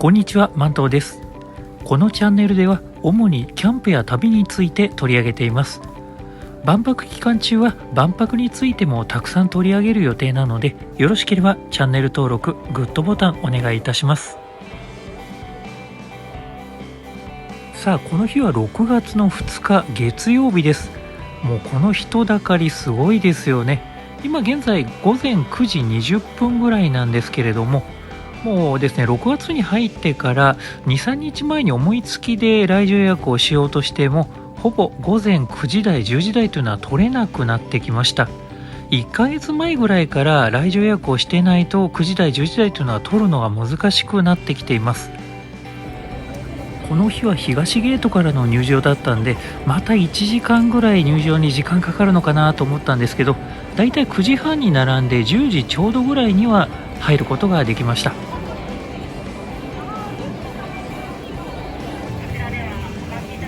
こんにちは、マントです。このチャンネルでは主にキャンプや旅について取り上げています。万博期間中は万博についてもたくさん取り上げる予定なので、よろしければチャンネル登録、グッドボタンお願いいたします。さあ、この日は6月の2日月曜日です。もうこの人だかりすごいですよね。今現在午前9時20分ぐらいなんですけれども、もうですね、6月に入ってから2、3日前に思いつきで来場予約をしようとしても、ほぼ午前9時台、10時台というのは取れなくなってきました。1ヶ月前ぐらいから来場予約をしてないと9時台、10時台というのは取るのが難しくなってきています。この日は東ゲートからの入場だったんで、また1時間ぐらい入場に時間かかるのかなと思ったんですけど、だいたい9時半に並んで10時ちょうどぐらいには入ることができました。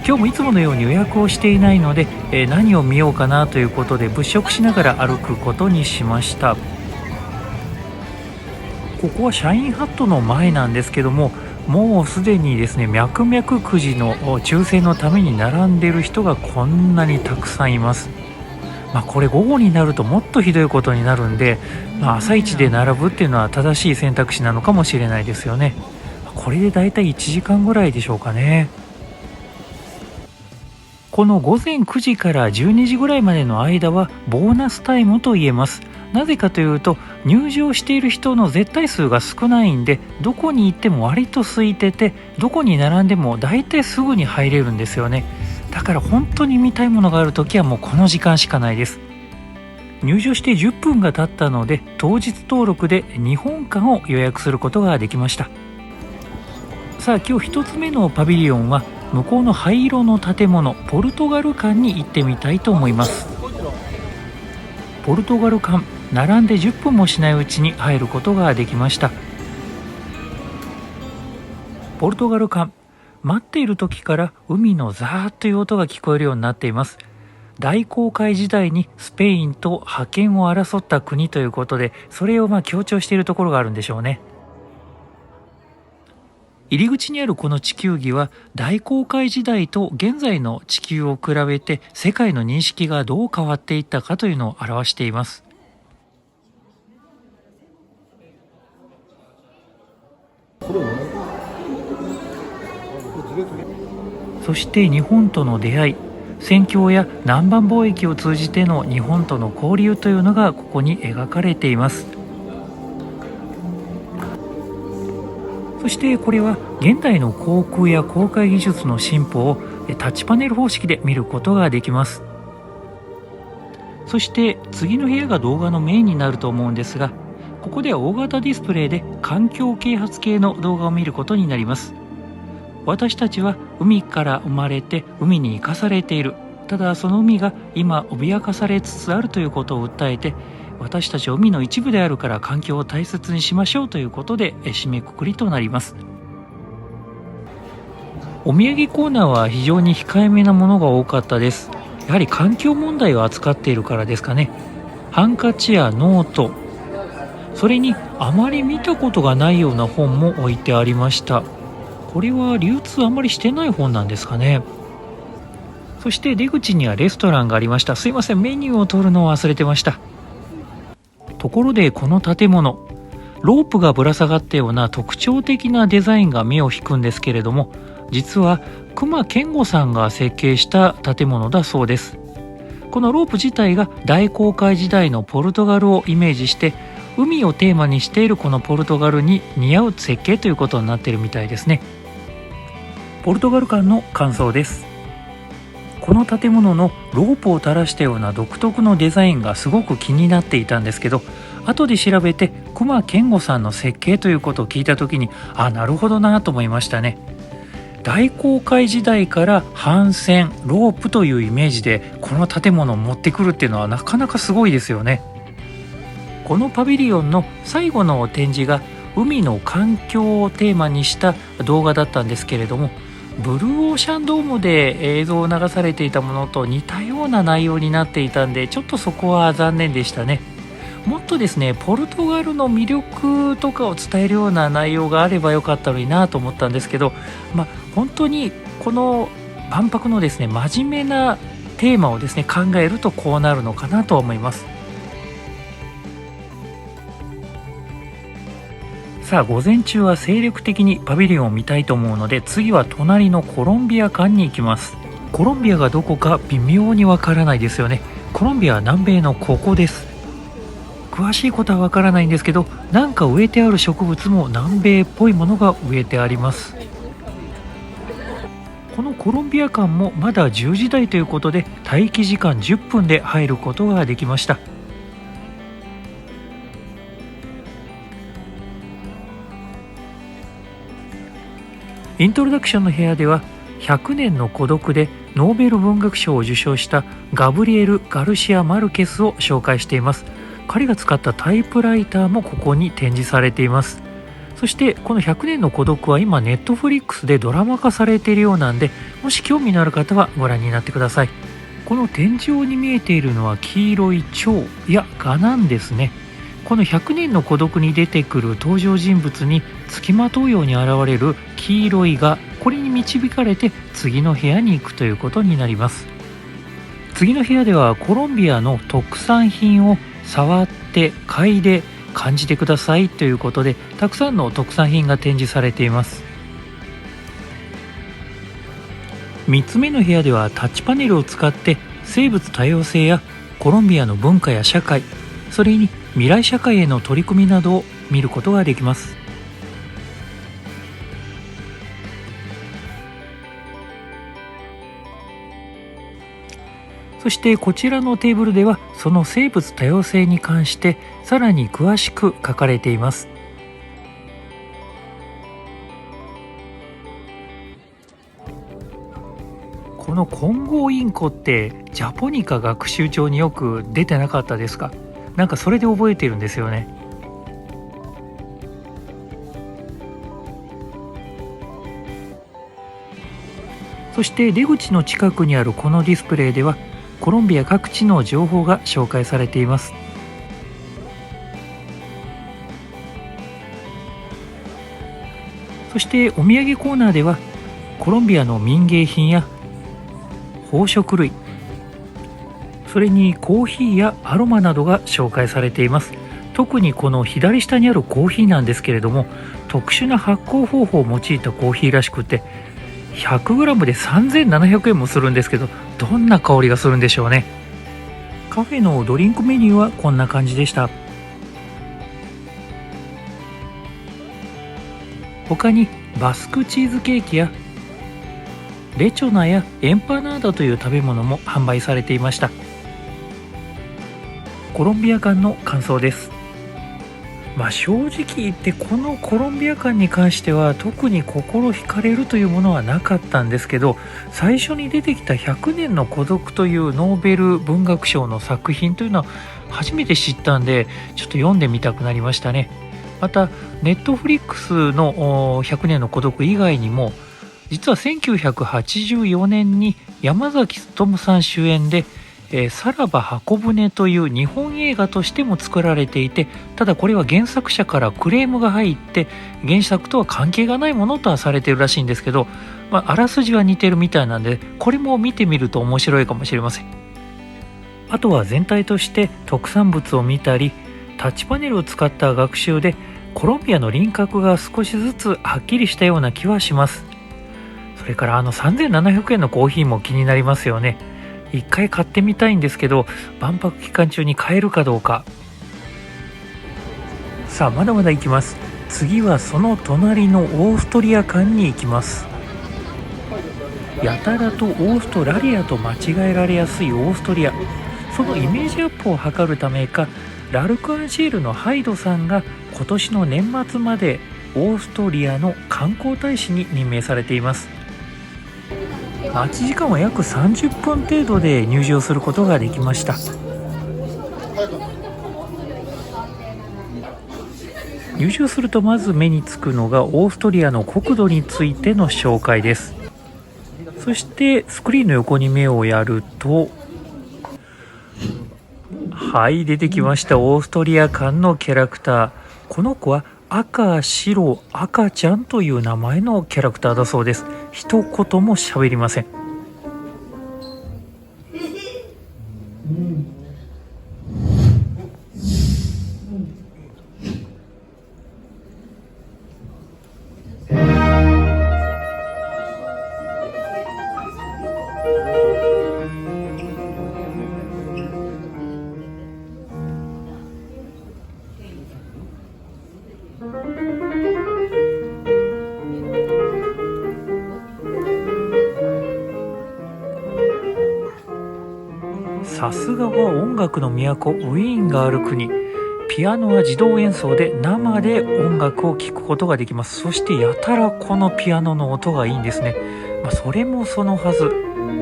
今日もいつものように予約をしていないので、何を見ようかなということで物色しながら歩くことにしました。ここはシャインハットの前なんですけども、もうすでにですね、脈々くじの抽選のために並んでいる人がこんなにたくさんいます。これ午後になるともっとひどいことになるんで、朝一で並ぶっていうのは正しい選択肢なのかもしれないですよね。これでだいたい1時間ぐらいでしょうかね。この午前9時から12時ぐらいまでの間はボーナスタイムと言えます。なぜかというと、入場している人の絶対数が少ないんで、どこに行っても割と空いてて、どこに並んでも大体すぐに入れるんですよね。だから本当に見たいものがあるときはもうこの時間しかないです。入場して10分が経ったので、当日登録で2本館を予約することができました。さあ、今日1つ目のパビリオンは向こうの灰色の建物、ポルトガル館に行ってみたいと思います。ポルトガル館、並んで10分もしないうちに入ることができました。ポルトガル館、待っている時から海のザーッという音が聞こえるようになっています。大航海時代にスペインと覇権を争った国ということで、それを強調しているところがあるんでしょうね。入り口にあるこの地球儀は、大航海時代と現在の地球を比べて世界の認識がどう変わっていったかというのを表しています。そして日本との出会い、宣教や南蛮貿易を通じての日本との交流というのがここに描かれています。そしてこれは現代の航空や航海技術の進歩をタッチパネル方式で見ることができます。そして次の部屋が動画のメインになると思うんですが、ここでは大型ディスプレイで環境啓発系の動画を見ることになります。私たちは海から生まれて海に生かされている。ただその海が今脅かされつつあるということを訴えて、私たちは海の一部であるから環境を大切にしましょうということで締めくくりとなります。お土産コーナーは非常に控えめなものが多かったです。やはり環境問題を扱っているからですかね。ハンカチやノート、それにあまり見たことがないような本も置いてありました。これは流通あまりしてない本なんですかね。そして出口にはレストランがありました。すいません、メニューを取るのを忘れてました。ところでこの建物、ロープがぶら下がったような特徴的なデザインが目を引くんですけれども、実は隈研吾さんが設計した建物だそうです。このロープ自体が大航海時代のポルトガルをイメージして、海をテーマにしているこのポルトガルに似合う設計ということになっているみたいですね。ポルトガル館の感想です。この建物のロープを垂らしたような独特のデザインがすごく気になっていたんですけど、後で調べて隈研吾さんの設計ということを聞いた時に、なるほどなと思いましたね。大航海時代から帆船、ロープというイメージでこの建物を持ってくるっていうのはなかなかすごいですよね。このパビリオンの最後の展示が海の環境をテーマにした動画だったんですけれども、ブルーオーシャンドームで映像を流されていたものと似たような内容になっていたんで、ちょっとそこは残念でしたね。もっとですねポルトガルの魅力とかを伝えるような内容があればよかったのになと思ったんですけど、本当にこの万博のですね真面目なテーマをですね考えるとこうなるのかなと思います。さあ午前中は精力的にパビリオンを見たいと思うので、次は隣のコロンビア館に行きます。コロンビアがどこか微妙にわからないですよね。コロンビアは南米のここです。詳しいことはわからないんですけど、なんか植えてある植物も南米っぽいものが植えてあります。このコロンビア館もまだ10時台ということで、待機時間10分で入ることができました。イントロダクションの部屋では、100年の孤独でノーベル文学賞を受賞したガブリエル・ガルシア・マルケスを紹介しています。彼が使ったタイプライターもここに展示されています。そしてこの100年の孤独は今ネットフリックスでドラマ化されているようなんで、もし興味のある方はご覧になってください。この天井に見えているのは黄色い蝶、いや蛾なんですね。この100年の孤独に出てくる登場人物に付きまとうように現れる黄色い蛾、これに導かれて次の部屋に行くということになります。次の部屋ではコロンビアの特産品を触って嗅いで感じてくださいということで、たくさんの特産品が展示されています。3つ目の部屋ではタッチパネルを使って生物多様性やコロンビアの文化や社会、それに未来社会への取り組みなどを見ることができます。そしてこちらのテーブルではその生物多様性に関してさらに詳しく書かれています。このコンゴウインコってジャポニカ学習帳によく出てなかったですか？なんかそれで覚えてるんですよね。そして出口の近くにあるこのディスプレイではコロンビア各地の情報が紹介されています。そしてお土産コーナーではコロンビアの民芸品や宝飾類、それにコーヒーやアロマなどが紹介されています。特にこの左下にあるコーヒーなんですけれども、特殊な発酵方法を用いたコーヒーらしくて 100g で3700円もするんですけど、どんな香りがするんでしょうね。カフェのドリンクメニューはこんな感じでした。他にバスクチーズケーキやレチョナやエンパナーダという食べ物も販売されていました。コロンビア館の感想です。正直言ってこのコロンビア館に関しては特に心惹かれるというものはなかったんですけど、最初に出てきた100年の孤独というノーベル文学賞の作品というのは初めて知ったんで、ちょっと読んでみたくなりましたね。またネットフリックスの100年の孤独以外にも、実は1984年に山崎努さん主演でさらば箱舟という日本映画としても作られていて、ただこれは原作者からクレームが入って原作とは関係がないものとはされているらしいんですけど、あらすじは似てるみたいなんで、これも見てみると面白いかもしれません。あとは全体として特産物を見たりタッチパネルを使った学習でコロンビアの輪郭が少しずつはっきりしたような気はします。それから3700円のコーヒーも気になりますよね。一回買ってみたいんですけど、万博期間中に買えるかどうか。さあまだまだ行きます。次はその隣のオーストリア館に行きます。やたらとオーストラリアと間違えられやすいオーストリア、そのイメージアップを図るためか、ラルク・アンシェールのハイドさんが今年の年末までオーストリアの観光大使に任命されています。待ち時間は約30分程度で入場することができました。入場するとまず目につくのがオーストリアの国土についての紹介です。そしてスクリーンの横に目をやるとはい、出てきました。オーストリア館のキャラクター。この子は赤、白、赤ちゃんという名前のキャラクターだそうです。一言も喋りません。さすがは音楽の都ウィーンがある国。ピアノは自動演奏で生で音楽を聴くことができます。そしてやたらこのピアノの音がいいんですね。それもそのはず。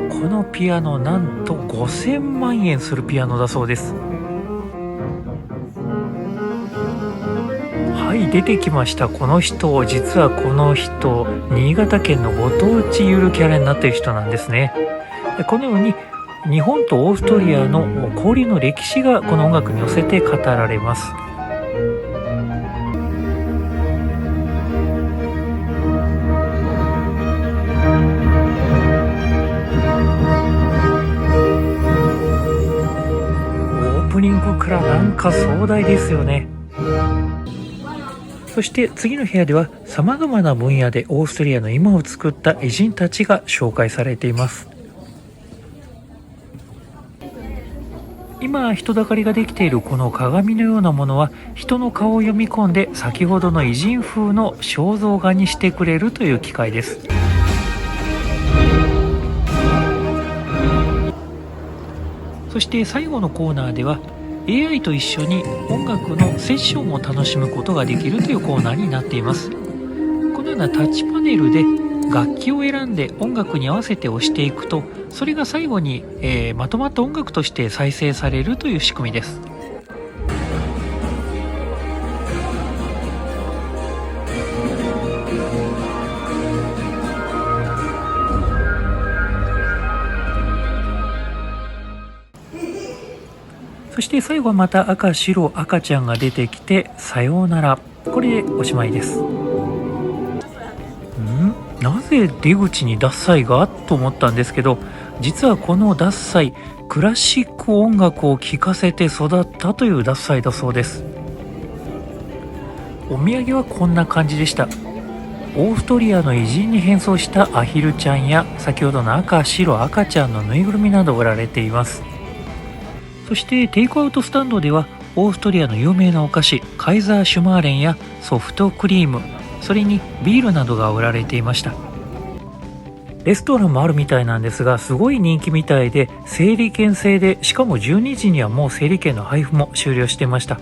このピアノなんと5000万円するピアノだそうです。はい、出てきました。この人、実はこの人、新潟県のご当地ゆるキャラになっている人なんですね。このように日本とオーストリアの交流の歴史がこの音楽に寄せて語られます。オープニングからなんか壮大ですよね。そして次の部屋では様々な分野でオーストリアの今を作った偉人たちが紹介されています。今人だかりができているこの鏡のようなものは人の顔を読み込んで先ほどの偉人風の肖像画にしてくれるという機械です。そして最後のコーナーでは AI と一緒に音楽のセッションを楽しむことができるというコーナーになっています。このようなタッチパネルで楽器を選んで音楽に合わせて押していくと、それが最後に、まとまった音楽として再生されるという仕組みです。そして最後はまた赤、白、赤ちゃんが出てきてさようなら。これでおしまいです。なぜ出口に獺祭がと思ったんですけど、実はこの獺祭クラシック音楽を聴かせて育ったという獺祭だそうです。お土産はこんな感じでした。オーストリアの偉人に変装したアヒルちゃんや先ほどの赤、白、赤ちゃんのぬいぐるみなどが売られています。そしてテイクアウトスタンドではオーストリアの有名なお菓子カイザーシュマーレンやソフトクリーム、それにビールなどが売られていました。レストランもあるみたいなんですが、すごい人気みたいで整理券制で、しかも12時にはもう整理券の配布も終了していました。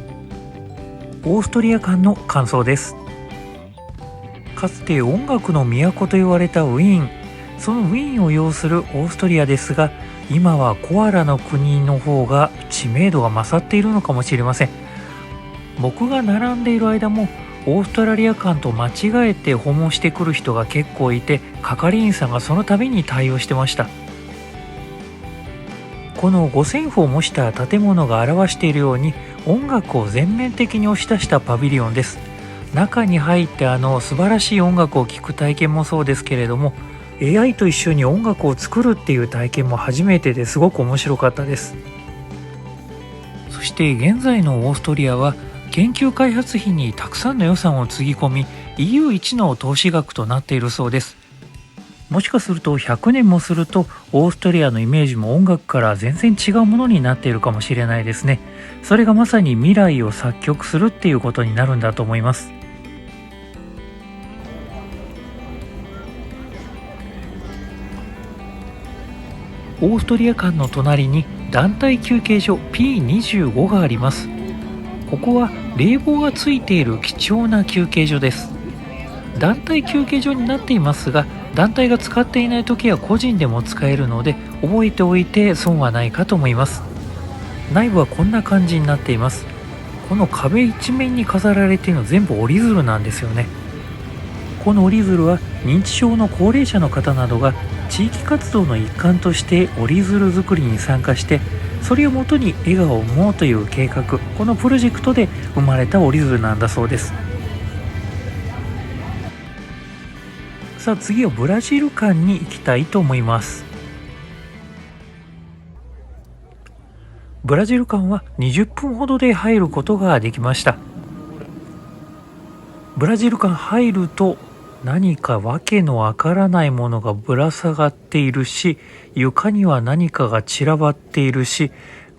オーストリア館の感想です。かつて音楽の都と言われたウィーン、そのウィーンを擁するオーストリアですが、今はコアラの国の方が知名度が勝っているのかもしれません。僕が並んでいる間もオーストラリア館と間違えて訪問してくる人が結構いて、係員さんがその度に対応してました。この五線譜を模した建物が表しているように音楽を全面的に押し出したパビリオンです。中に入って素晴らしい音楽を聴く体験もそうですけれども、 AI と一緒に音楽を作るっていう体験も初めてですごく面白かったです。そして現在のオーストリアは研究開発費にたくさんの予算をつぎ込み EU 一の投資額となっているそうです。もしかすると100年もするとオーストリアのイメージも音楽から全然違うものになっているかもしれないですね。それがまさに未来を作曲するっていうことになるんだと思います。オーストリア館の隣に団体休憩所 P25 があります。ここは冷房がついている貴重な休憩所です。団体休憩所になっていますが、団体が使っていない時は個人でも使えるので覚えておいて損はないかと思います。内部はこんな感じになっています。この壁一面に飾られているの全部折り鶴なんですよね。この折り鶴は認知症の高齢者の方などが地域活動の一環として折り鶴作りに参加して、それをもとに笑顔を生もうという計画、このプロジェクトで生まれた折り鶴なんだそうです。さあ次はブラジル館に行きたいと思います。ブラジル館は20分ほどで入ることができました。ブラジル館入ると何かわけのわからないものがぶら下がっているし、床には何かが散らばっているし、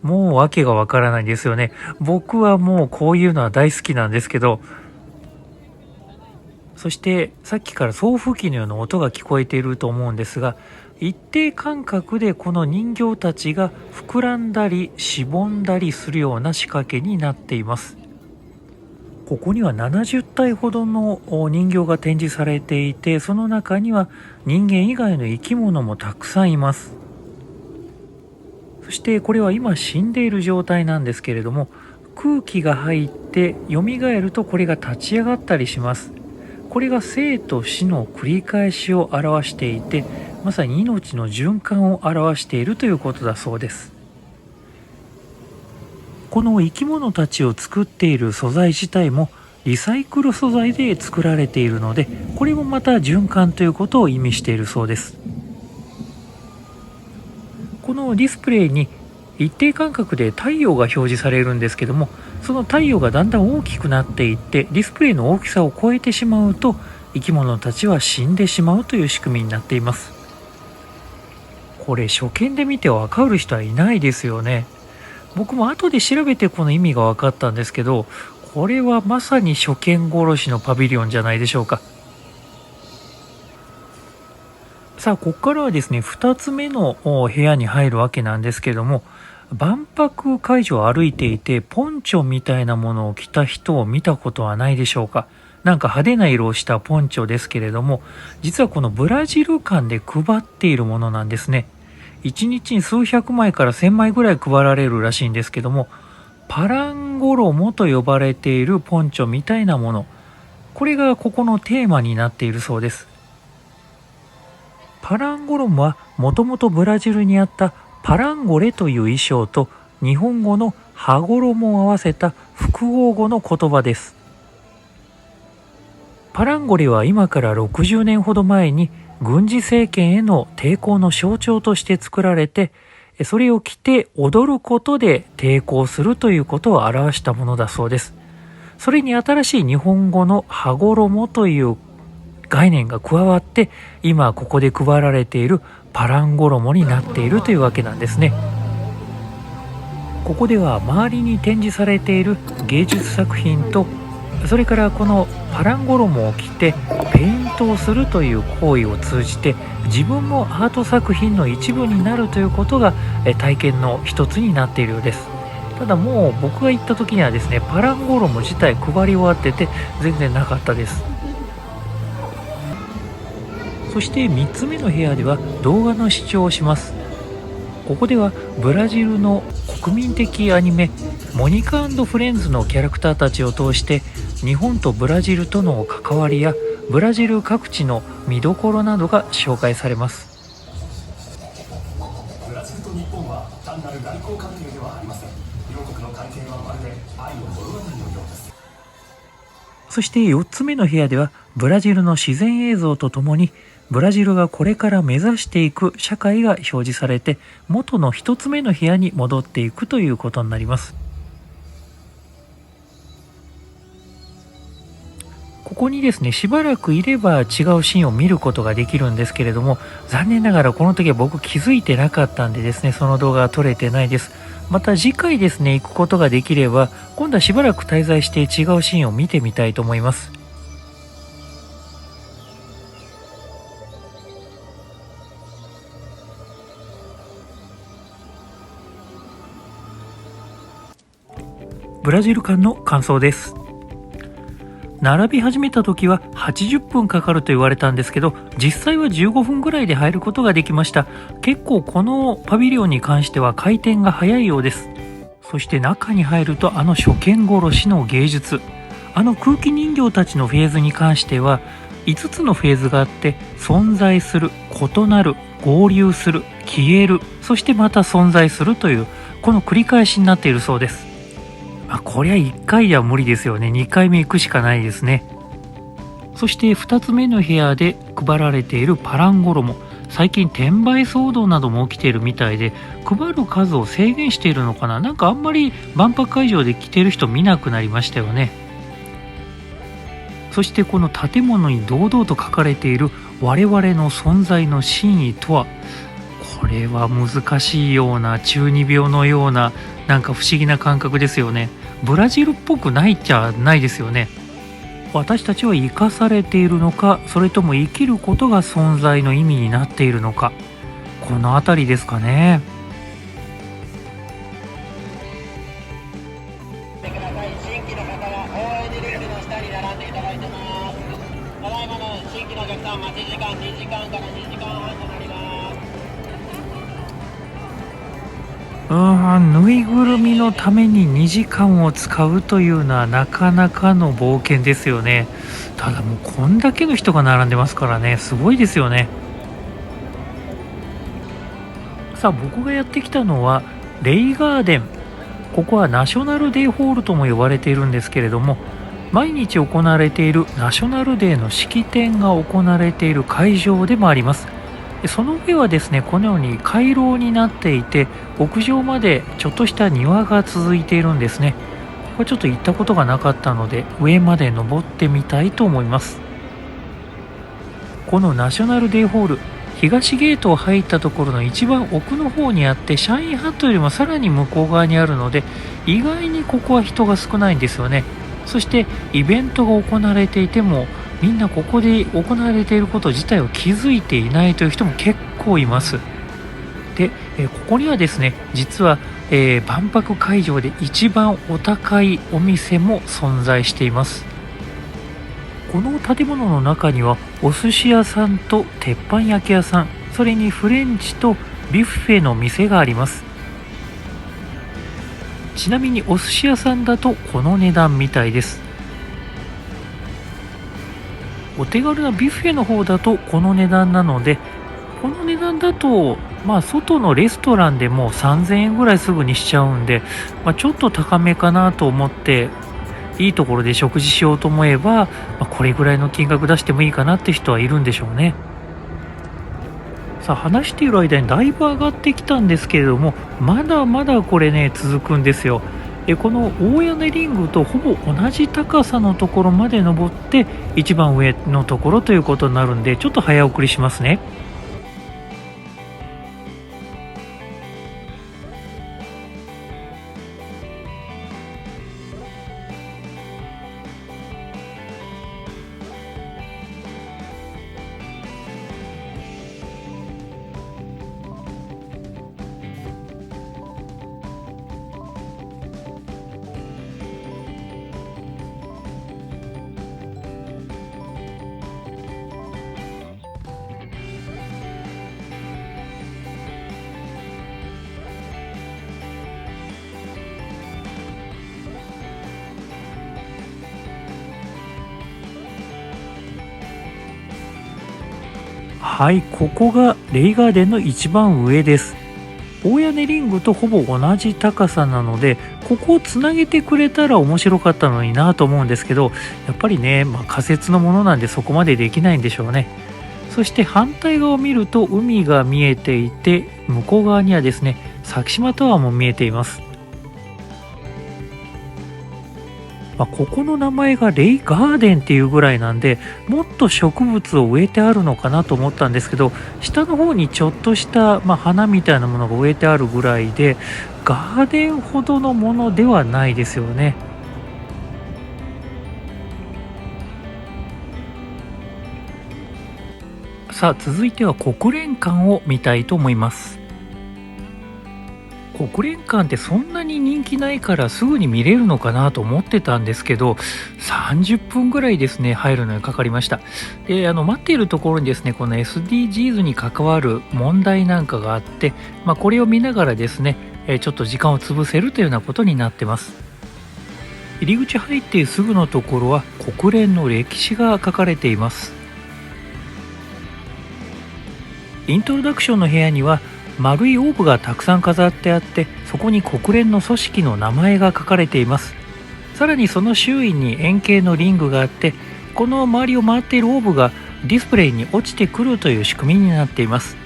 もうわけがわからないですよね。僕はもうこういうのは大好きなんですけど、そしてさっきから送風機のような音が聞こえていると思うんですが、一定間隔でこの人形たちが膨らんだりしぼんだりするような仕掛けになっています。ここには70体ほどの人形が展示されていて、その中には人間以外の生き物もたくさんいます。そしてこれは今死んでいる状態なんですけれども、空気が入って蘇るとこれが立ち上がったりします。これが生と死の繰り返しを表していて、まさに命の循環を表しているということだそうです。この生き物たちを作っている素材自体もリサイクル素材で作られているので、これもまた循環ということを意味しているそうです。このディスプレイに一定間隔で太陽が表示されるんですけども、その太陽がだんだん大きくなっていってディスプレイの大きさを超えてしまうと生き物たちは死んでしまうという仕組みになっています。これ初見で見てわかる人はいないですよね。僕も後で調べてこの意味が分かったんですけど、これはまさに初見殺しのパビリオンじゃないでしょうか。さあここからはですね、2つ目の部屋に入るわけなんですけども、万博会場を歩いていてポンチョみたいなものを着た人を見たことはないでしょうか。なんか派手な色をしたポンチョですけれども、実はこのブラジル館で配っているものなんですね。1日に数百枚から1000枚ぐらい配られるらしいんですけども、パランゴロモと呼ばれているポンチョみたいなもの、これがここのテーマになっているそうです。パランゴロモはもともとブラジルにあったパランゴレという衣装と日本語の羽衣を合わせた複合語の言葉です。パランゴレは今から60年ほど前に軍事政権への抵抗の象徴として作られて、それを着て踊ることで抵抗するということを表したものだそうです。それに新しい日本語の羽衣という概念が加わって、今ここで配られているパラン衣になっているというわけなんですね。ここでは周りに展示されている芸術作品と、それからこのパラン衣を着てペイントをするという行為を通じて自分もアート作品の一部になるということが体験の一つになっているようです。ただもう僕が行った時にはですね、パラン衣自体配り終わってて全然なかったです。そして3つ目の部屋では動画の視聴をします。ここではブラジルの国民的アニメモニカ&フレンズのキャラクターたちを通して日本とブラジルとの関わりやブラジル各地の見どころなどが紹介されます。ブラジルと日本は単なる外交関係ではありません。両国の関係はまるで愛の物語のようです。そして4つ目の部屋ではブラジルの自然映像とともにブラジルがこれから目指していく社会が表示されて、元の1つ目の部屋に戻っていくということになります。ここにですね、しばらくいれば違うシーンを見ることができるんですけれども、残念ながらこの時は僕気づいてなかったんでですね、その動画は撮れてないです。また次回ですね、行くことができれば今度はしばらく滞在して違うシーンを見てみたいと思います。ブラジル館の感想です。並び始めた時は80分かかると言われたんですけど、実際は15分ぐらいで入ることができました。結構このパビリオンに関しては回転が早いようです。そして中に入るとあの初見殺しの芸術、あの空気人形たちのフェーズに関しては5つのフェーズがあって、存在する、異なる、合流する、消える、そしてまた存在するというこの繰り返しになっているそうです。こりゃ1回では無理ですよね。2回目行くしかないですね。そして2つ目の部屋で配られているパラン衣、最近転売騒動なども起きているみたいで、配る数を制限しているのかな。なんかあんまり万博会場で着ている人見なくなりましたよね。そしてこの建物に堂々と書かれている我々の存在の真意とは、これは難しいような、中二病のような、なんか不思議な感覚ですよね。ブラジルっぽくないっちゃないですよね。私たちは生かされているのか、それとも生きることが存在の意味になっているのか、この辺りですかね。新規の方は応援入り口の下に並んでいただいてます。ただいまの新規のお客さん、待ち時間2時間から2時間半となります。ぬいぐるみのために2時間を使うというのはなかなかの冒険ですよね。ただもうこんだけの人が並んでますからね、すごいですよね。さあ、僕がやってきたのはレイガーデン。ここはナショナルデーホールとも呼ばれているんですけれども、毎日行われているナショナルデーの式典が行われている会場でもあります。その上はですね、このように回廊になっていて、屋上までちょっとした庭が続いているんですね。これちょっと行ったことがなかったので、上まで登ってみたいと思います。このナショナルデーホール、東ゲートを入ったところの一番奥の方にあって、社員ハットよりもさらに向こう側にあるので、意外にここは人が少ないんですよね。そしてイベントが行われていても、みんなここで行われていること自体を気づいていないという人も結構います。で、ここにはですね、実は、万博会場で一番お高いお店も存在しています。この建物の中にはお寿司屋さんと鉄板焼き屋さん、それにフレンチとビュッフェの店があります。ちなみにお寿司屋さんだとこの値段みたいです。お手軽なビュッフェの方だとこの値段なので、この値段だと外のレストランでも3000円ぐらいすぐにしちゃうんで、ちょっと高めかなと思って、いいところで食事しようと思えば、これぐらいの金額出してもいいかなって人はいるんでしょうね。さあ、話している間にだいぶ上がってきたんですけれども、まだまだこれね続くんですよ。この大屋根リングとほぼ同じ高さのところまで登って一番上のところということになるんで、ちょっと早送りしますね。はい、ここがレイガーデンの一番上です。大屋根リングとほぼ同じ高さなので、ここをつなげてくれたら面白かったのになと思うんですけど、やっぱりね、仮設のものなんでそこまでできないんでしょうね。そして反対側を見ると海が見えていて、向こう側にはですね、先島タワーも見えています。ここの名前がレイガーデンっていうぐらいなんで、もっと植物を植えてあるのかなと思ったんですけど、下の方にちょっとした、花みたいなものが植えてあるぐらいで、ガーデンほどのものではないですよね。さあ、続いては国連館を見たいと思います。国連館ってそんなに人気ないからすぐに見れるのかなと思ってたんですけど、30分ぐらいですね入るのにかかりました。で、待っているところにですね、この SDGs に関わる問題なんかがあって、これを見ながらですね、ちょっと時間を潰せるというようなことになってます。入り口入ってすぐのところは国連の歴史が書かれています。イントロダクションの部屋には丸いオーブがたくさん飾ってあって、そこに国連の組織の名前が書かれています。さらにその周囲に円形のリングがあって、この周りを回っているオーブがディスプレイに落ちてくるという仕組みになっています。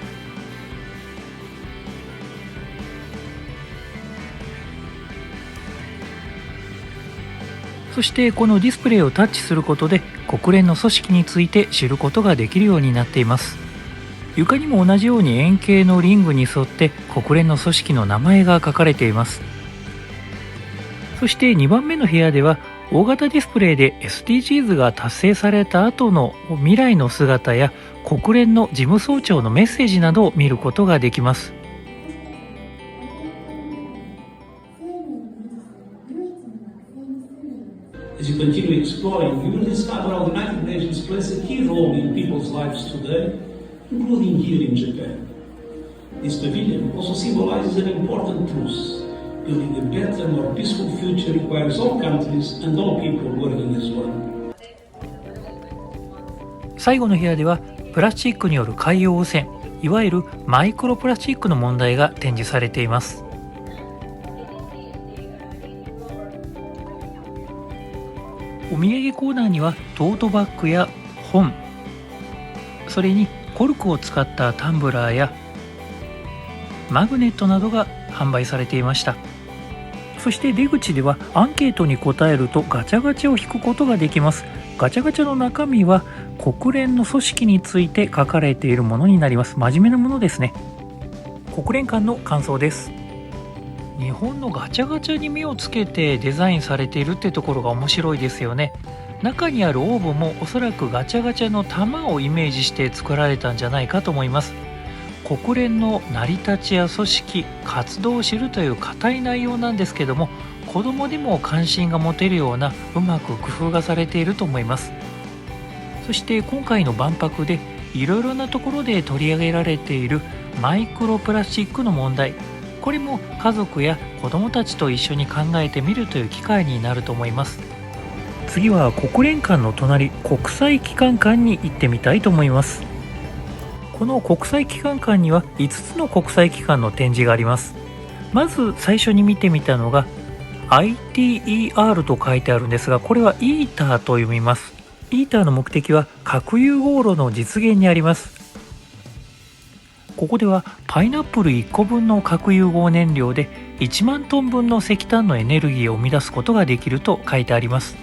そしてこのディスプレイをタッチすることで国連の組織について知ることができるようになっています。床にも同じように円形のリングに沿って国連の組織の名前が書かれています。そして2番目の部屋では大型ディスプレイで SDGs が達成された後の未来の姿や国連の事務総長のメッセージなどを見ることができます。As you continue exploring, you will discover how the United Nations plays a key role in people's lives today, including here in Japan. This pavilion also symbolizes an important truth. Building a better, more peaceful future requires all countries and all people working as one. 最後の部屋ではプラスチックによる海洋汚染、いわゆるマイクロプラスチックの問題が展示されています。お土産コーナーにはトートバッグや本、それにコルクを使ったタンブラーやマグネットなどが販売されていました。そして出口ではアンケートに答えるとガチャガチャを引くことができます。ガチャガチャの中身は国連の組織について書かれているものになります。真面目なものですね。国連館の感想です。日本のガチャガチャに目をつけてデザインされているってところが面白いですよね。中にあるオーブもおそらくガチャガチャの玉をイメージして作られたんじゃないかと思います。国連の成り立ちや組織、活動を知るという固い内容なんですけども、子どもでも関心が持てるようなうまく工夫がされていると思います。そして今回の万博でいろいろなところで取り上げられているマイクロプラスチックの問題、これも家族や子どもたちと一緒に考えてみるという機会になると思います。次は国連館の隣、国際機関館に行ってみたいと思います。この国際機関館には5つの国際機関の展示があります。まず最初に見てみたのが ITER と書いてあるんですが、これは ITER と読みます。ITER の目的は核融合炉の実現にあります。ここではパイナップル1個分の核融合燃料で1万トン分の石炭のエネルギーを生み出すことができると書いてあります。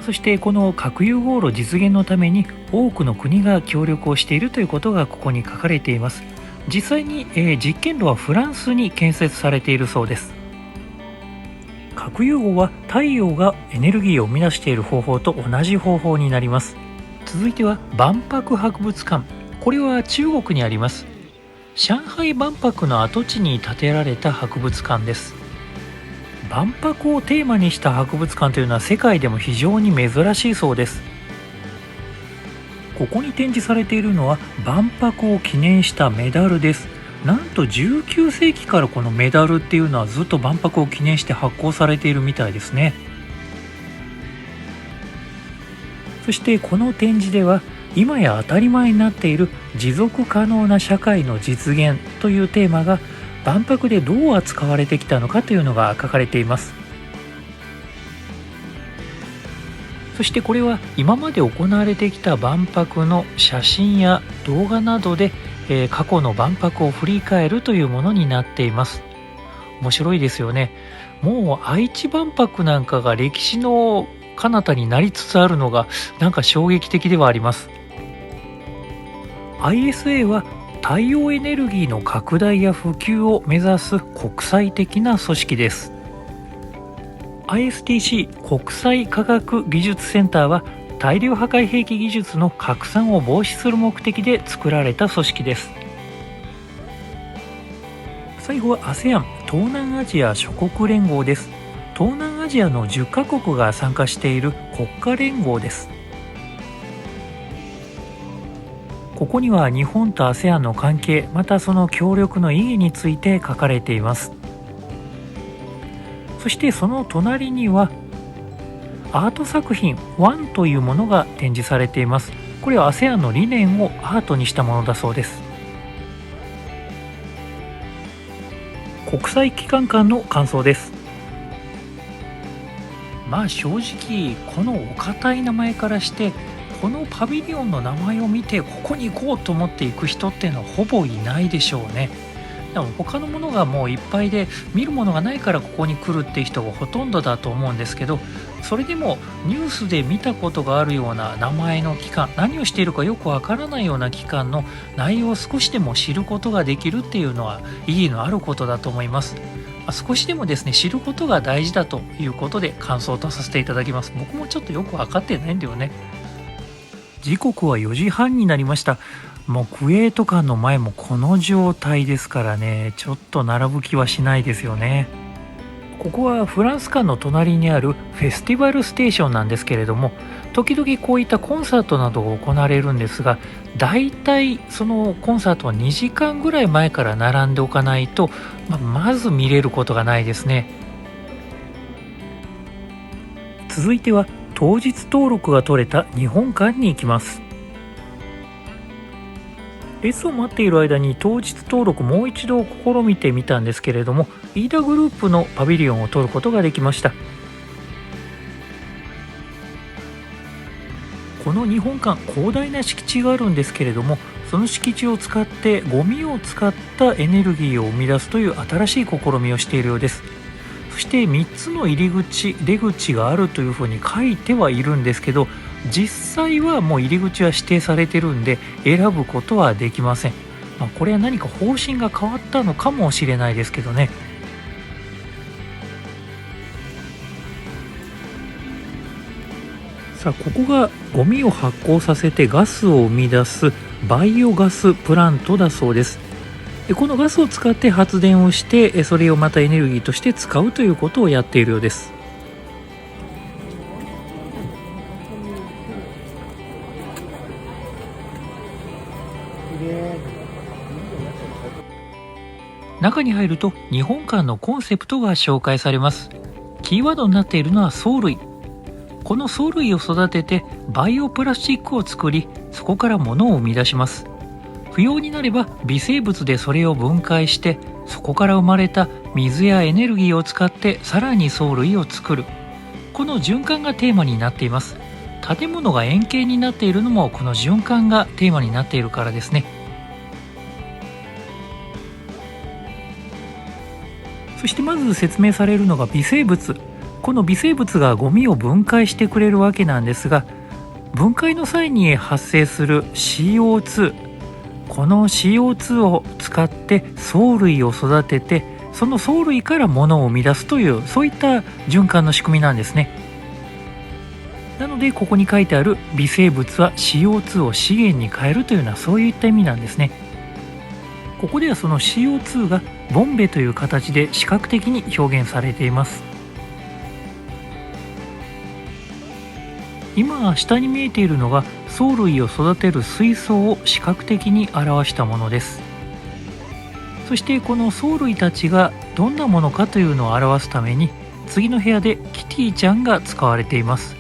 そしてこの核融合炉実現のために多くの国が協力をしているということがここに書かれています。実際に、実験炉はフランスに建設されているそうです。核融合は太陽がエネルギーを生み出している方法と同じ方法になります。続いては万博博物館、これは中国にあります。上海万博の跡地に建てられた博物館です。万博をテーマにした博物館というのは世界でも非常に珍しいそうです。ここに展示されているのは万博を記念したメダルです。なんと19世紀からこのメダルっていうのはずっと万博を記念して発行されているみたいですね。そしてこの展示では今や当たり前になっている持続可能な社会の実現というテーマが万博でどう扱われてきたのかというのが書かれています。そしてこれは今まで行われてきた万博の写真や動画などで、過去の万博を振り返るというものになっています。面白いですよね。もう愛知万博なんかが歴史の彼方になりつつあるのがなんか衝撃的ではあります。ISA は太陽エネルギーの拡大や普及を目指す国際的な組織です。ISTC 国際科学技術センターは大量破壊兵器技術の拡散を防止する目的で作られた組織です。最後は ASEAN 東南アジア諸国連合です。東南アジアの10カ国が参加している国家連合です。ここには日本と ASEAN の関係、またその協力の意義について書かれています。そしてその隣にはアート作品1というものが展示されています。これは ASEAN の理念をアートにしたものだそうです。国際機関間の感想です。まあ正直このお堅い名前からしてこのパビリオンの名前を見てここに行こうと思って行く人っていうのはほぼいないでしょうね。でも他のものがもういっぱいで見るものがないからここに来るっていう人がほとんどだと思うんですけど、それでもニュースで見たことがあるような名前の機関、何をしているかよくわからないような機関の内容を少しでも知ることができるっていうのは意義のあることだと思います。少しでもですね知ることが大事だということで感想とさせていただきます。僕もちょっとよく分かってないんだよね。時刻は4時半になりました。もうクウェート間の前もこの状態ですからね、ちょっと並ぶ気はしないですよね。ここはフランス間の隣にあるフェスティバルステーションなんですけれども、時々こういったコンサートなどが行われるんですが、だいたいそのコンサートは2時間ぐらい前から並んでおかないと、まず見れることがないですね。続いては当日登録が取れた日本館に行きます。列を待っている間に当日登録もう一度試みてみたんですけれども、飯田グループのパビリオンを取ることができました。この日本館、広大な敷地があるんですけれども、その敷地を使ってゴミを使ったエネルギーを生み出すという新しい試みをしているようです。そして3つの入り口出口があるというふうに書いてはいるんですけど、実際はもう入り口は指定されてるんで選ぶことはできません。これは何か方針が変わったのかもしれないですけどね。さあ、ここがゴミを発酵させてガスを生み出すバイオガスプラントだそうです。このガスを使って発電をしてそれをまたエネルギーとして使うということをやっているようです。中に入ると日本館のコンセプトが紹介されます。キーワードになっているのは藻類。この藻類を育ててバイオプラスチックを作り、そこから物を生み出します。不要になれば微生物でそれを分解して、そこから生まれた水やエネルギーを使ってさらに藻類を作る。この循環がテーマになっています。建物が円形になっているのもこの循環がテーマになっているからですね。そしてまず説明されるのが微生物。この微生物がゴミを分解してくれるわけなんですが、分解の際に発生する CO2、この CO2 を使って藻類を育てて、その藻類から物を生み出すという、そういった循環の仕組みなんですね。なのでここに書いてある微生物は CO2 を資源に変えるというのはそういった意味なんですね。ここではその CO2 がボンベという形で視覚的に表現されています。今下に見えているのが藻類を育てる水槽を視覚的に表したものです。そしてこの藻類たちがどんなものかというのを表すために、次の部屋でキティちゃんが使われています。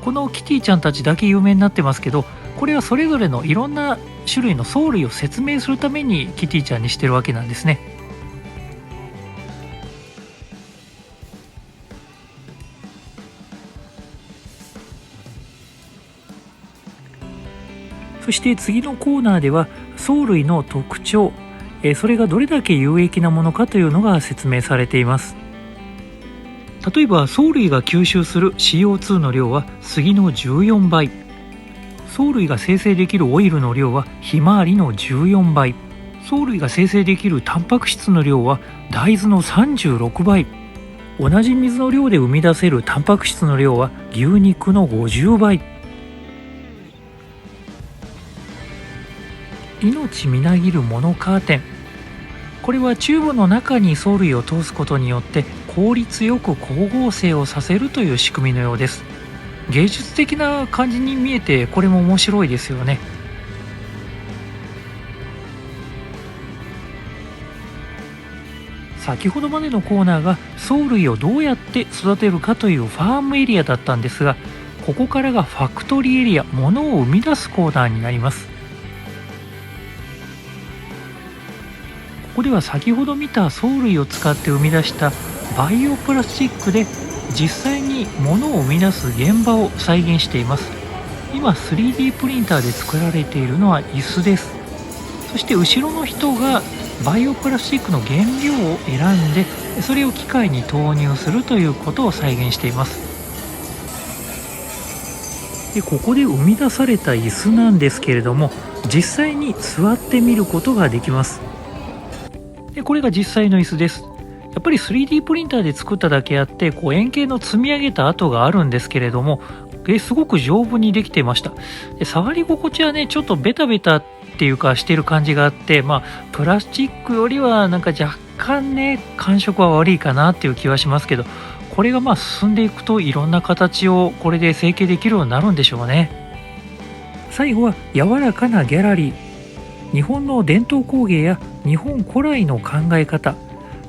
このキティちゃんたちだけ有名になってますけど、これはそれぞれのいろんな種類の藻類を説明するためにキティちゃんにしてるわけなんですね。そして次のコーナーでは藻類の特徴、それがどれだけ有益なものかというのが説明されています。例えば藻類が吸収する CO2 の量は杉の14倍、藻類が生成できるオイルの量はひまわりの14倍、藻類が生成できるタンパク質の量は大豆の36倍、同じ水の量で生み出せるタンパク質の量は牛肉の50倍。命みなぎるモノカーテン、これはチューブの中に藻類を通すことによって効率よく光合成をさせるという仕組みのようです。芸術的な感じに見えて、これも面白いですよね。先ほどまでのコーナーが藻類をどうやって育てるかというファームエリアだったんですが、ここからがファクトリーエリア、物を生み出すコーナーになります。ここでは先ほど見た藻類を使って生み出したバイオプラスチックで実際に物を生み出す現場を再現しています。今 3D プリンターで作られているのは椅子です。そして後ろの人がバイオプラスチックの原料を選んでそれを機械に投入するということを再現しています。でここで生み出された椅子なんですけれども、実際に座ってみることができます。でこれが実際の椅子です。やっぱり 3D プリンターで作っただけあって円形の積み上げた跡があるんですけれども、すごく丈夫にできていました。で触り心地はねちょっとベタベタっていうかしてる感じがあって、プラスチックよりはなんか若干ね感触は悪いかなっていう気はしますけど、これが進んでいくといろんな形をこれで成形できるようになるんでしょうね。最後は柔らかなギャラリー。日本の伝統工芸や日本古来の考え方、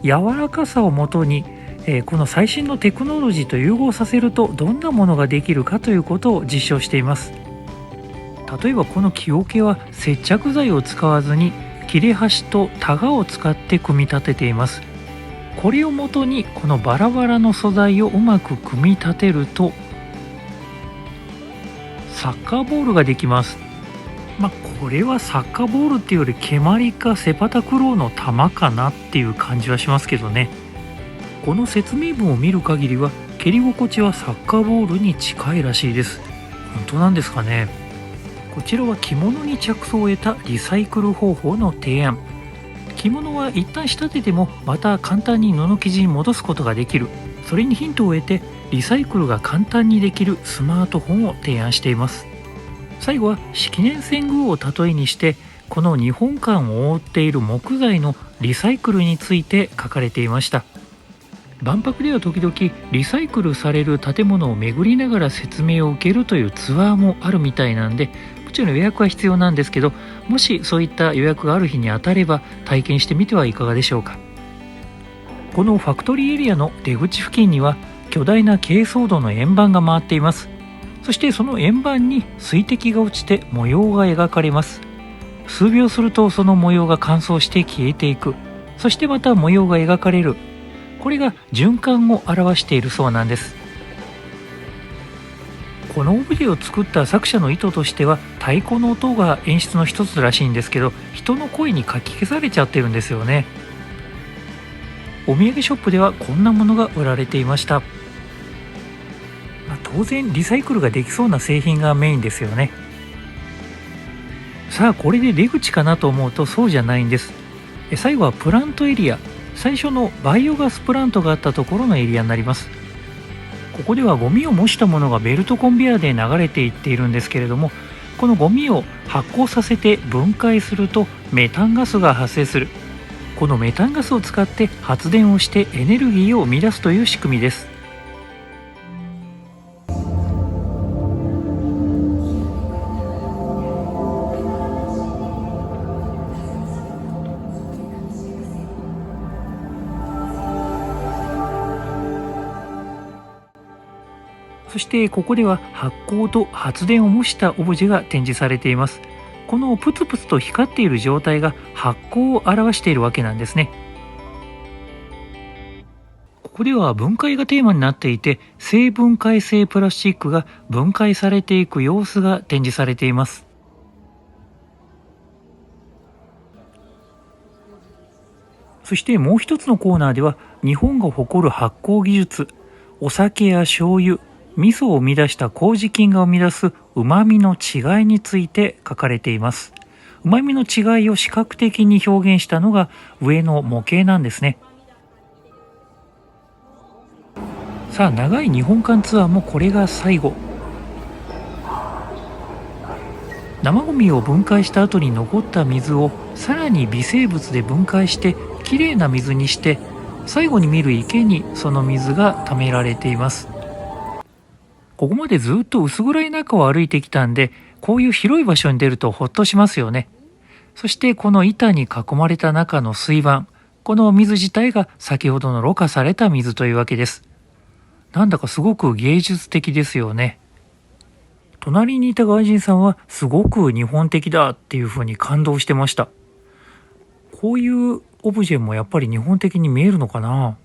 柔らかさをもとにこの最新のテクノロジーと融合させるとどんなものができるかということを実証しています。例えばこの木桶は接着剤を使わずに切れ端とタガを使って組み立てています。これをもとにこのバラバラの素材をうまく組み立てるとサッカーボールができます。これはサッカーボールっていうより蹴鞠かセパタクローの球かなっていう感じはしますけどね。この説明文を見る限りは蹴り心地はサッカーボールに近いらしいです。本当なんですかね。こちらは着物に着想を得たリサイクル方法の提案。着物は一旦仕立ててもまた簡単に布生地に戻すことができる。それにヒントを得てリサイクルが簡単にできるスマートフォンを提案しています。最後は式年遷宮を例えにしてこの日本館を覆っている木材のリサイクルについて書かれていました。万博では時々リサイクルされる建物を巡りながら説明を受けるというツアーもあるみたいなんで、もちろん予約は必要なんですけど、もしそういった予約がある日に当たれば体験してみてはいかがでしょうか。このファクトリーエリアの出口付近には巨大な珪藻土の円盤が回っています。そしてその円盤に水滴が落ちて模様が描かれます。数秒するとその模様が乾燥して消えていく。そしてまた模様が描かれる。これが循環を表しているそうなんです。このオブジェを作った作者の意図としては太鼓の音が演出の一つらしいんですけど、人の声にかき消されちゃってるんですよね。お土産ショップではこんなものが売られていました。当然リサイクルができそうな製品がメインですよね。さあこれで出口かなと思うとそうじゃないんです。最後はプラントエリア。最初のバイオガスプラントがあったところのエリアになります。ここではゴミを模したものがベルトコンベヤーで流れていっているんですけれども、このゴミを発酵させて分解するとメタンガスが発生する。このメタンガスを使って発電をしてエネルギーを生み出すという仕組みです。そしてここでは発酵と発電を模したオブジェが展示されています。このプツプツと光っている状態が発酵を表しているわけなんですね。ここでは分解がテーマになっていて、生分解性プラスチックが分解されていく様子が展示されています。そしてもう一つのコーナーでは日本が誇る発酵技術、お酒や醤油、味噌を生み出した麹菌が生み出す旨味の違いについて書かれています。旨味の違いを視覚的に表現したのが上の模型なんですね。さあ長い日本館ツアーもこれが最後。生ゴミを分解した後に残った水をさらに微生物で分解してきれいな水にして、最後に見る池にその水が溜められています。ここまでずっと薄暗い中を歩いてきたんで、こういう広い場所に出るとほっとしますよね。そしてこの板に囲まれた中の水盤、この水自体が先ほどのろ過された水というわけです。なんだかすごく芸術的ですよね。隣にいた外人さんはすごく日本的だっていうふうに感動してました。こういうオブジェもやっぱり日本的に見えるのかな。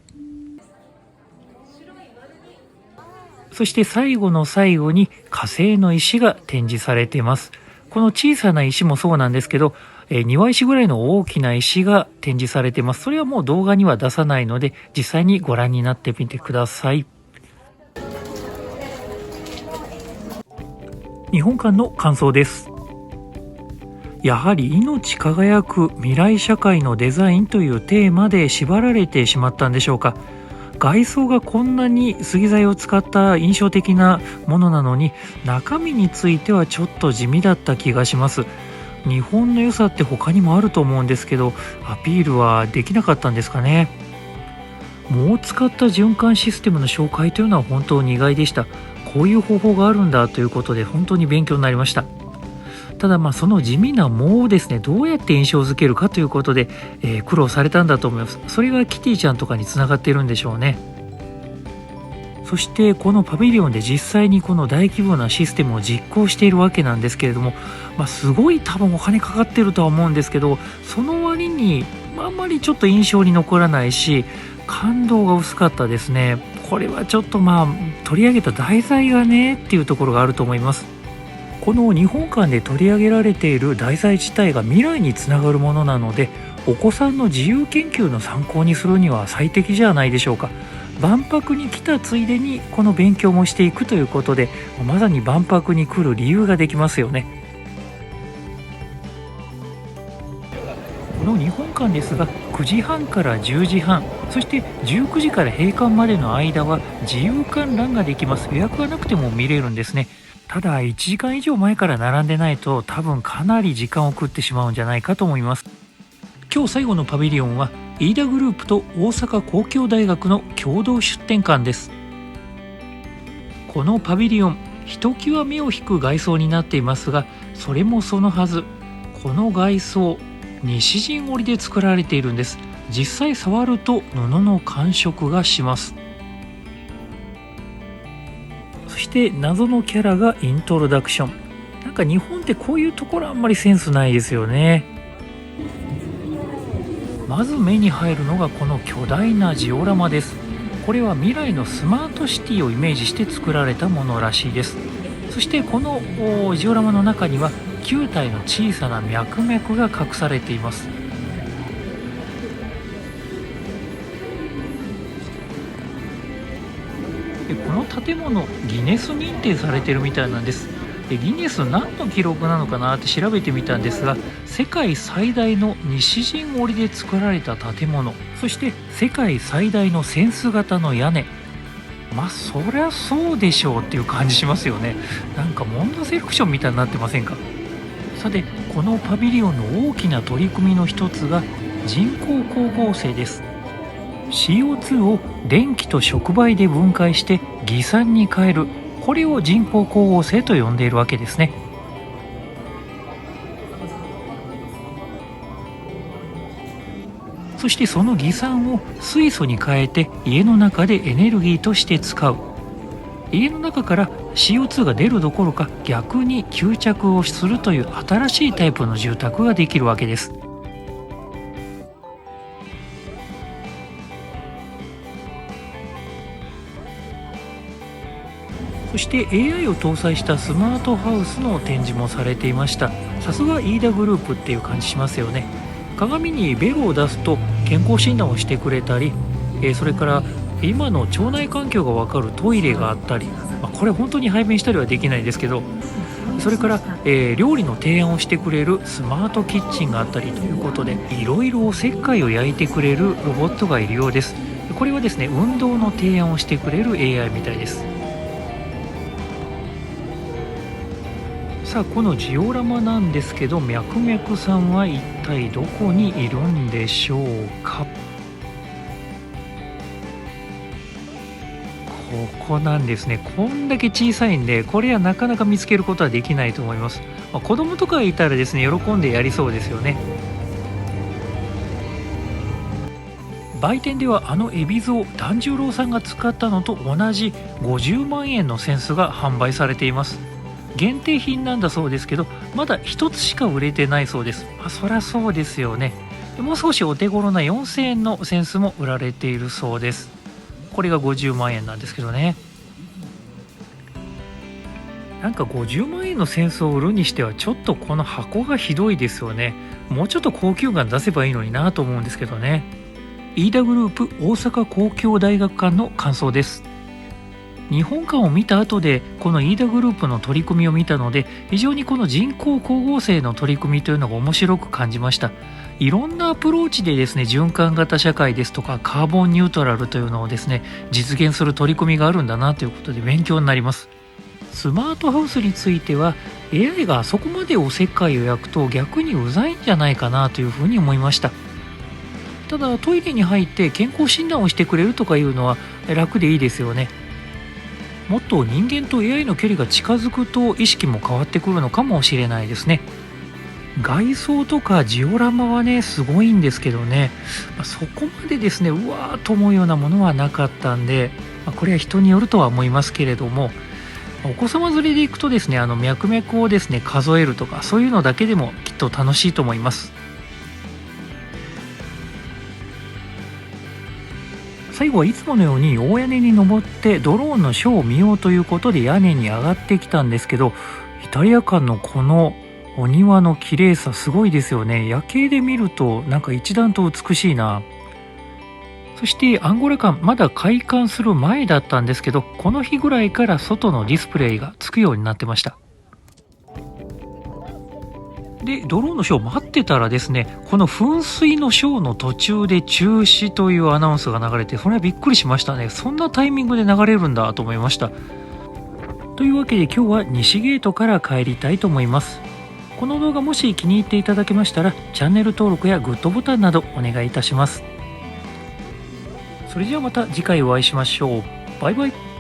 そして最後の最後に火星の石が展示されています。この小さな石もそうなんですけど、庭石ぐらいの大きな石が展示されています。それはもう動画には出さないので、実際にご覧になってみてください。日本館の感想です。やはり命輝く未来社会のデザインというテーマで縛られてしまったんでしょうか。外装がこんなに杉材を使った印象的なものなのに、中身についてはちょっと地味だった気がします。日本の良さって他にもあると思うんですけど、アピールはできなかったんですかね。藻を使った循環システムの紹介というのは本当に意外でした。こういう方法があるんだということで本当に勉強になりました。ただその地味な藻をですね、どうやって印象づけるかということで、苦労されたんだと思います。それがキティちゃんとかにつながっているんでしょうね。そしてこのパビリオンで実際にこの大規模なシステムを実行しているわけなんですけれども、すごい多分お金かかってるとは思うんですけど、その割にあんまりちょっと印象に残らないし、感動が薄かったですね。これはちょっと取り上げた題材がねっていうところがあると思います。この日本館で取り上げられている題材自体が未来につながるものなので、お子さんの自由研究の参考にするには最適じゃないでしょうか。万博に来たついでにこの勉強もしていくということで、まさに万博に来る理由ができますよね。この日本館ですが、9時半から10時半、そして19時から閉館までの間は自由観覧ができます。予約がなくても見れるんですね。ただ1時間以上前から並んでないと多分かなり時間を食ってしまうんじゃないかと思います。今日最後のパビリオンは飯田グループと大阪公共大学の共同出展館です。このパビリオン、ひときわ目を引く外装になっていますが、それもそのはず、この外装西陣織で作られているんです。実際触ると布の感触がします。そして謎のキャラがイントロダクション。なんか日本ってこういうところあんまりセンスないですよね。まず目に入るのがこの巨大なジオラマです。これは未来のスマートシティをイメージして作られたものらしいです。そしてこのジオラマの中には9体の小さな脈々が隠されています。この建物ギネス認定されてるみたいなんです。ギネス何の記録なのかなって調べてみたんですが、世界最大の西陣織で作られた建物、そして世界最大の扇子型の屋根。そりゃそうでしょうっていう感じしますよね。なんかモンドセレクションみたいになってませんか。さてこのパビリオンの大きな取り組みの一つが人工光合成です。CO2 を電気と触媒で分解して偽酸に変える、これを人工光合成と呼んでいるわけですね。そしてその偽酸を水素に変えて家の中でエネルギーとして使う。家の中から CO2 が出るどころか逆に吸着をするという新しいタイプの住宅ができるわけです。そして AI を搭載したスマートハウスの展示もされていました。さすが飯田グループっていう感じしますよね。鏡にベルを出すと健康診断をしてくれたり、それから今の腸内環境が分かるトイレがあったり、これ本当に排便したりはできないですけど、それから、料理の提案をしてくれるスマートキッチンがあったりということで、いろいろおせっかいを焼いてくれるロボットがいるようです。これはですね、運動の提案をしてくれる AI みたいです。さあこのジオラマなんですけど、脈々さんは一体どこにいるんでしょうか。ここなんですね。こんだけ小さいんで、これはなかなか見つけることはできないと思います。子供とかいたらですね、喜んでやりそうですよね。売店ではあの海老蔵團十郎さんが使ったのと同じ50万円の扇子が販売されています。限定品なんだそうですけど、まだ一つしか売れてないそうです。そりゃそうですよね。もう少しお手頃な4000円の扇子も売られているそうです。これが50万円なんですけどね。なんか50万円の扇子を売るにしてはちょっとこの箱がひどいですよね。もうちょっと高級感出せばいいのになと思うんですけどね。飯田グループ大阪公共大学館の感想です。日本館を見た後でこの飯田グループの取り組みを見たので、非常にこの人工光合成の取り組みというのが面白く感じました。いろんなアプローチでですね、循環型社会ですとかカーボンニュートラルというのをですね、実現する取り組みがあるんだなということで勉強になります。スマートハウスについては AI があそこまでおせっかいを焼くと逆にうざいんじゃないかなというふうに思いました。ただトイレに入って健康診断をしてくれるとかいうのは楽でいいですよね。もっと人間と AI の距離が近づくと意識も変わってくるのかもしれないですね。外装とかジオラマはねすごいんですけどね、そこまでですねうわーと思うようなものはなかったんで、これは人によるとは思いますけれども、お子様連れで行くとですね、脈々をですね数えるとかそういうのだけでもきっと楽しいと思います。最後はいつものように大屋根に登ってドローンのショーを見ようということで屋根に上がってきたんですけど、イタリア館のこのお庭の綺麗さすごいですよね。夜景で見るとなんか一段と美しいな。そしてアンゴラ館まだ開館する前だったんですけど、この日ぐらいから外のディスプレイがつくようになってました。でドローンのショーを待ってたらですね、この噴水のショーの途中で中止というアナウンスが流れて、それはびっくりしましたね。そんなタイミングで流れるんだと思いました。というわけで今日は西ゲートから帰りたいと思います。この動画もし気に入っていただけましたらチャンネル登録やグッドボタンなどお願いいたします。それではまた次回お会いしましょう。バイバイ。